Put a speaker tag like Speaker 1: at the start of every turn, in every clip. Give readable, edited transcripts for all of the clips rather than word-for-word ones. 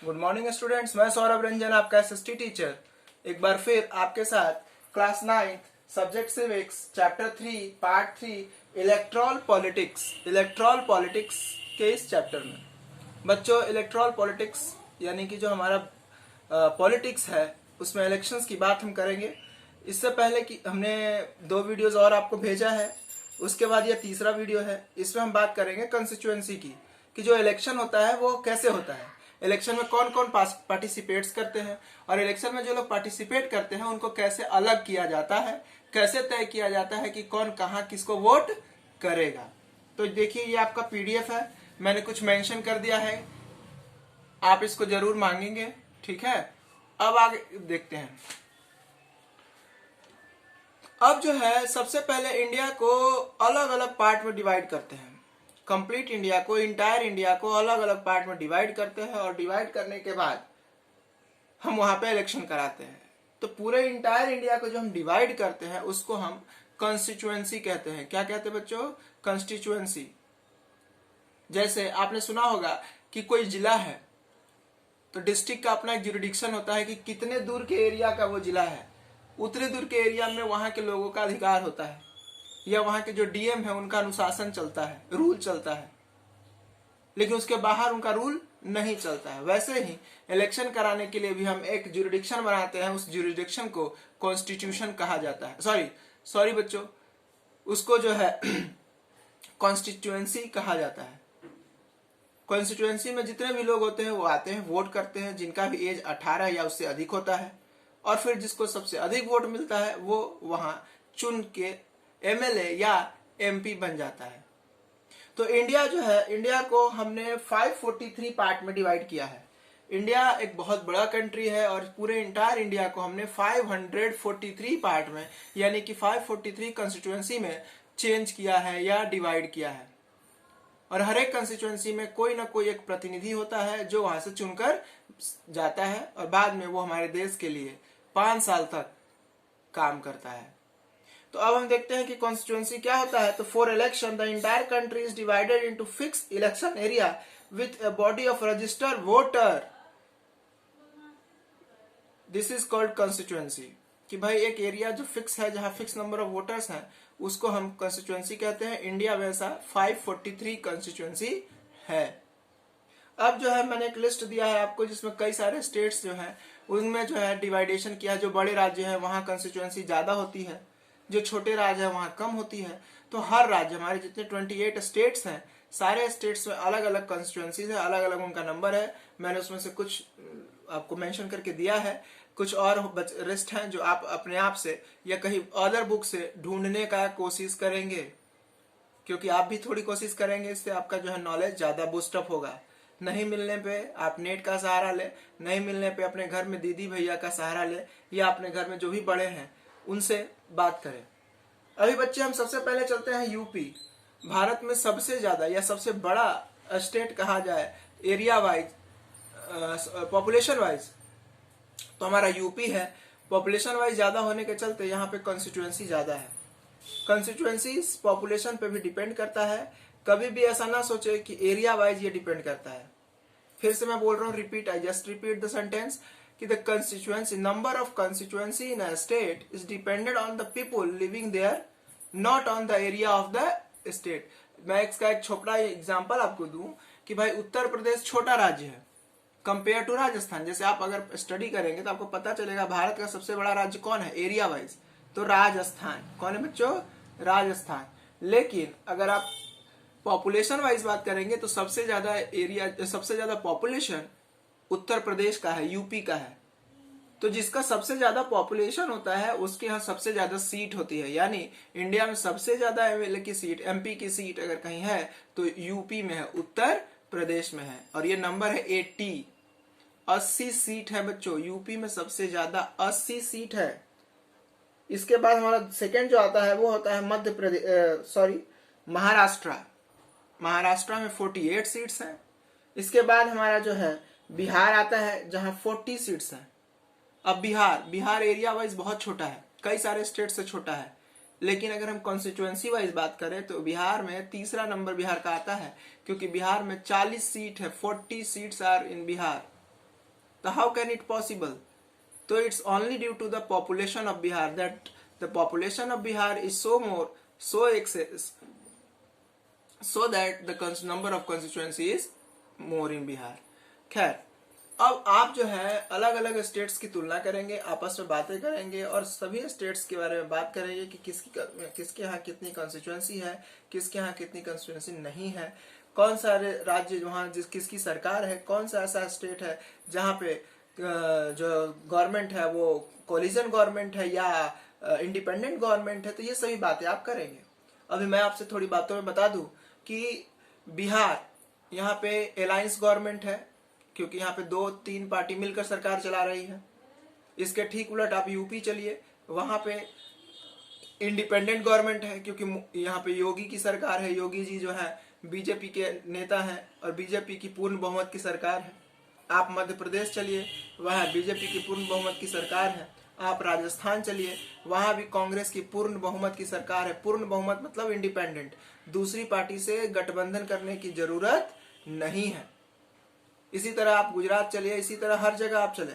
Speaker 1: Good morning students, मैं सौरभ रंजन आपका SST teacher एक बार फिर आपके साथ class 9 subject civics chapter 3 part 3 electoral politics के इस चैप्टर में बच्चों इलेक्ट्रॉल पॉलिटिक्स यानी कि जो हमारा पॉलिटिक्स है उसमें इलेक्शंस की बात हम करेंगे। इससे पहले कि हमने 2 वीडियोस और आपको भेजा है, उसके बाद यह तीसरा वीडियो है। इसमें हम बात करेंगे कंस्टिट्यूएंसी की कि जो इलेक्शन होता है वो कैसे होता है, इलेक्शन में कौन कौन पार्टिसिपेट्स करते हैं और इलेक्शन में जो लोग पार्टिसिपेट करते हैं उनको कैसे अलग किया जाता है, कैसे तय किया जाता है कि कौन कहाँ किसको वोट करेगा। तो देखिए ये आपका पीडीएफ है, मैंने कुछ मेंशन कर दिया है, आप इसको जरूर मांगेंगे, ठीक है। अब आगे देखते हैं। अब जो है सबसे पहले इंडिया को अलग अलग पार्ट में डिवाइड करते हैं। कंप्लीट इंडिया को, इंटायर इंडिया को अलग अलग पार्ट में डिवाइड करते हैं और डिवाइड करने के बाद हम वहां पे इलेक्शन कराते हैं। तो पूरे इंटायर इंडिया को जो हम डिवाइड करते हैं उसको हम कॉन्स्टिट्यूएंसी कहते हैं। क्या कहते हैं बच्चों? कॉन्स्टिट्यूएंसी। जैसे आपने सुना होगा कि कोई जिला है तो डिस्ट्रिक्ट का अपना एक ज्यूरिडिक्शन होता है कि कितने दूर के एरिया का वो जिला है, उतने दूर के एरिया में वहां के लोगों का अधिकार होता है या वहां के जो डीएम है उनका अनुशासन चलता है, रूल चलता है, लेकिन उसके बाहर उनका रूल नहीं चलता है। वैसे ही इलेक्शन कराने के लिए भी हम एक ज्यूरिडिक्शन बनाते हैं, उस ज्यूरिडिक्शन को कॉन्स्टिट्यूशन कहा जाता है। सॉरी बच्चों, उसको जो है कॉन्स्टिट्यूएंसी कहा जाता है। कॉन्स्टिट्यूएंसी में जितने भी लोग होते हैं वो आते हैं, वोट करते हैं, जिनका भी एज 18 या उससे अधिक होता है, और फिर जिसको सबसे अधिक वोट मिलता है वो वहां चुन के एमएलए या एमपी बन जाता है। तो इंडिया जो है, इंडिया को हमने 543 पार्ट में डिवाइड किया है। इंडिया एक बहुत बड़ा कंट्री है और पूरे इंटायर इंडिया को हमने 543 पार्ट में यानी कि 543 कंस्टिट्यूएंसी में चेंज किया है या डिवाइड किया है। और हर एक कंस्टिट्यूएंसी में कोई ना कोई एक प्रतिनिधि होता है जो वहां से चुनकर जाता है और बाद में वो हमारे देश के लिए 5 साल तक काम करता है। तो अब हम देखते हैं कि कॉन्स्टिट्यूएंसी क्या होता है। तो for election the entire country is divided into fix election area with a body of registered voter, this is called constituency. कि भाई एक एरिया जो फिक्स है, जहां फिक्स नंबर ऑफ वोटर्स हैं, उसको हम कॉन्स्टिट्यूएंसी कहते हैं। इंडिया में ऐसा 543 कॉन्स्टिट्यूएंसी है। अब जो है मैंने एक लिस्ट दिया है आपको जिसमें कई सारे स्टेट्स जो हैं उनमें जो है डिवाइडेशन किया। जो बड़े राज्य हैं वहां कॉन्स्टिट्यूएंसी ज्यादा होती है, जो छोटे राज्य है वहां कम होती है। तो हर राज्य, हमारे जितने 28 स्टेट्स हैं, सारे स्टेट्स में अलग अलग कॉन्स्टिट्यूएंसीज है, अलग अलग उनका नंबर है। मैंने उसमें से कुछ आपको मेंशन करके दिया है, कुछ और लिस्ट हैं जो आप अपने आप से या कहीं अदर बुक से ढूंढने का कोशिश करेंगे, क्योंकि आप भी थोड़ी कोशिश करेंगे, इससे आपका जो है नॉलेज ज्यादा बूस्टअप होगा। नहीं मिलने पे आप नेट का सहारा ले, नहीं मिलने पे अपने घर में दीदी भैया का सहारा ले, या अपने घर में जो भी बड़े हैं उनसे बात करें। अभी बच्चे हम सबसे पहले चलते हैं यूपी। भारत में सबसे ज्यादा या सबसे बड़ा स्टेट कहा जाए एरिया वाइज, पॉपुलेशन वाइज, तो हमारा यूपी है। पॉपुलेशन वाइज ज्यादा होने के चलते यहाँ पे कॉन्स्टिट्यूएंसी ज्यादा है। कॉन्स्टिट्यूएंसी पॉपुलेशन पे भी डिपेंड करता है। कभी भी ऐसा ना सोचे कि एरिया वाइज ये डिपेंड करता है। फिर से मैं बोल रहा हूँ, repeat, I just repeat the sentence कि the constituency, number of constituency in a state is depended on the people living there, not on the area of the state. मैं इसका एक छोटा एग्जांपल आपको दूं कि भाई उत्तर प्रदेश छोटा राज्य है कंपेयर टू राजस्थान। जैसे आप अगर स्टडी करेंगे तो आपको पता चलेगा भारत का सबसे बड़ा राज्य कौन है एरिया वाइज, तो राजस्थान। कौन है बच्चों? राजस्थान। लेकिन अगर आप पॉपुलेशन वाइज बात करेंगे तो सबसे ज्यादा एरिया, सबसे ज्यादा पॉपुलेशन उत्तर प्रदेश का है, यूपी का है। तो जिसका सबसे ज्यादा पॉपुलेशन होता है उसके यहाँ सबसे ज्यादा सीट होती है। यानी इंडिया में सबसे ज्यादा एमएलए की सीट, एमपी की सीट अगर कहीं है तो यूपी में है, उत्तर प्रदेश में है। और ये नंबर है 80 सीट है बच्चों। यूपी में सबसे ज्यादा 80 सीट है। इसके बाद हमारा सेकंड जो आता है वो होता है मध्य प्रदेश, महाराष्ट्र। महाराष्ट्र में 48 सीट्स हैं। इसके बाद हमारा जो है बिहार आता है जहां 40 सीट्स हैं। अब बिहार एरिया वाइज बहुत छोटा है, कई सारे स्टेट से छोटा है। लेकिन अगर हम कॉन्स्टिट्यूएंसी वाइज बात करें तो बिहार में तीसरा नंबर बिहार का आता है, क्योंकि बिहार में 40 सीट है, 40 सीट्स आर इन बिहार। तो हाउ कैन इट पॉसिबल? तो it's only due to the population of Bihar, that the population of Bihar is so excess, so that the number of constituency is more in Bihar. खैर, अब आप जो है अलग अलग स्टेट्स की तुलना करेंगे, आपस में बातें करेंगे और सभी स्टेट्स के बारे में बात करेंगे कि किसके यहाँ कितनी कॉन्स्टिट्यूएंसी है, किसके यहाँ कितनी कॉन्स्टिट्यूएंसी नहीं है, कौन सा राज्य वहाँ किसकी सरकार है, कौन सा ऐसा स्टेट है जहाँ पे जो गवर्नमेंट है वो कोलिजन गवर्नमेंट है या इंडिपेंडेंट गवर्नमेंट है। तो ये सभी बातें आप करेंगे। अभी मैं आपसे थोड़ी बातों में बता दूं कि बिहार यहाँ पे अलायंस गवर्नमेंट है, क्योंकि यहाँ पे 2-3 पार्टी मिलकर सरकार चला रही है। इसके ठीक उलट आप यूपी चलिए, वहां पे इंडिपेंडेंट गवर्नमेंट है, क्योंकि यहाँ पे योगी की सरकार है, योगी जी जो है बीजेपी के नेता हैं और बीजेपी की पूर्ण बहुमत की सरकार है। आप मध्य प्रदेश चलिए, वहाँ बीजेपी की पूर्ण बहुमत की सरकार है। आप राजस्थान चलिए, वहां भी कांग्रेस की पूर्ण बहुमत की सरकार है। पूर्ण बहुमत मतलब इंडिपेंडेंट, दूसरी पार्टी से गठबंधन करने की जरूरत नहीं है। इसी तरह आप गुजरात चलिए, इसी तरह हर जगह आप चले।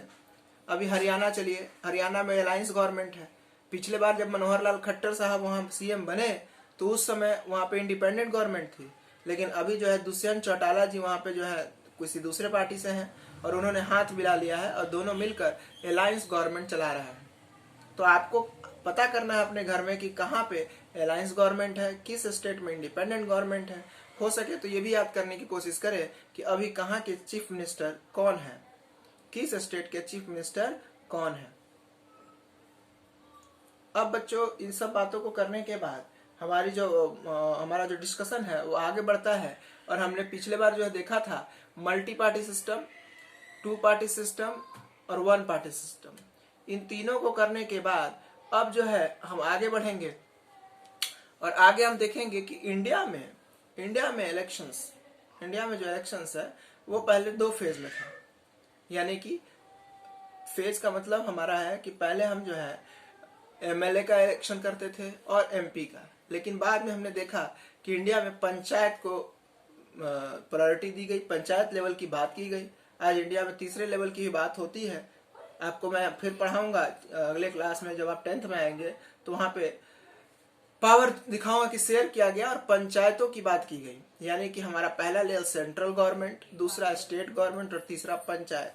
Speaker 1: अभी हरियाणा चलिए, हरियाणा में अलायंस गवर्नमेंट है। पिछले बार जब मनोहर लाल खट्टर साहब वहां सीएम बने तो उस समय वहां पे इंडिपेंडेंट गवर्नमेंट थी, लेकिन अभी जो है दुष्यंत चौटाला जी वहां पे जो है किसी दूसरे पार्टी से हैं और उन्होंने हाथ मिला लिया है और दोनों मिलकर अलायंस गवर्नमेंट चला रहा है। तो आपको पता करना है अपने घर में कि कहाँ पे अलायंस गवर्नमेंट है, किस स्टेट में इंडिपेंडेंट गवर्नमेंट है। हो सके तो ये भी याद करने की कोशिश करें कि अभी कहाँ के चीफ मिनिस्टर कौन है, किस स्टेट के चीफ मिनिस्टर कौन है। अब बच्चों इन सब बातों को करने के बाद हमारा जो डिस्कशन है वो आगे बढ़ता है। और हमने पिछले बार जो है देखा था multi party system, 2 party system और 1 पार्टी सिस्टम। इन तीनों को करने के बाद अब जो है हम आगे बढ़ेंगे और आगे हम देखेंगे कि इंडिया में जो इलेक्शंस है वो पहले 2 फेज में था। यानी कि फेज का मतलब हमारा है कि पहले हम जो है एमएलए का इलेक्शन करते थे और एमपी का, लेकिन बाद में हमने देखा कि इंडिया में पंचायत को प्रायोरिटी दी गई, पंचायत लेवल की बात की गई। आज इंडिया में तीसरे लेवल की भी बात होती है। आपको मैं फिर पढ़ाऊंगा अगले क्लास में, जब आप 10th में आएंगे तो वहां पे पावर दिखाऊंगा कि शेयर किया गया और पंचायतों की बात की गई। यानी कि हमारा पहला लेवल सेंट्रल गवर्नमेंट, दूसरा स्टेट गवर्नमेंट और तीसरा पंचायत।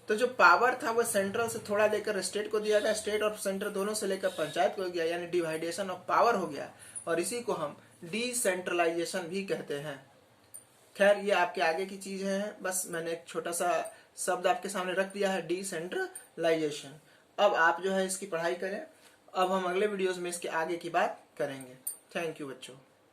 Speaker 1: तो जो पावर था वो सेंट्रल से थोड़ा लेकर स्टेट को दिया गया, स्टेट और सेंट्रल दोनों से लेकर पंचायत को दिया, यानी डिवाइडेशन ऑफ पावर हो गया। और इसी को हम डिसेंट्रलाइजेशन भी कहते हैं। खैर ये आपके आगे की चीज है, बस मैंने एक छोटा सा शब्द आपके सामने रख दिया है, डिसेंट्रलाइजेशन। अब आप जो है इसकी पढ़ाई करें। अब हम अगले वीडियोस में इसके आगे की बात करेंगे। थैंक यू बच्चों।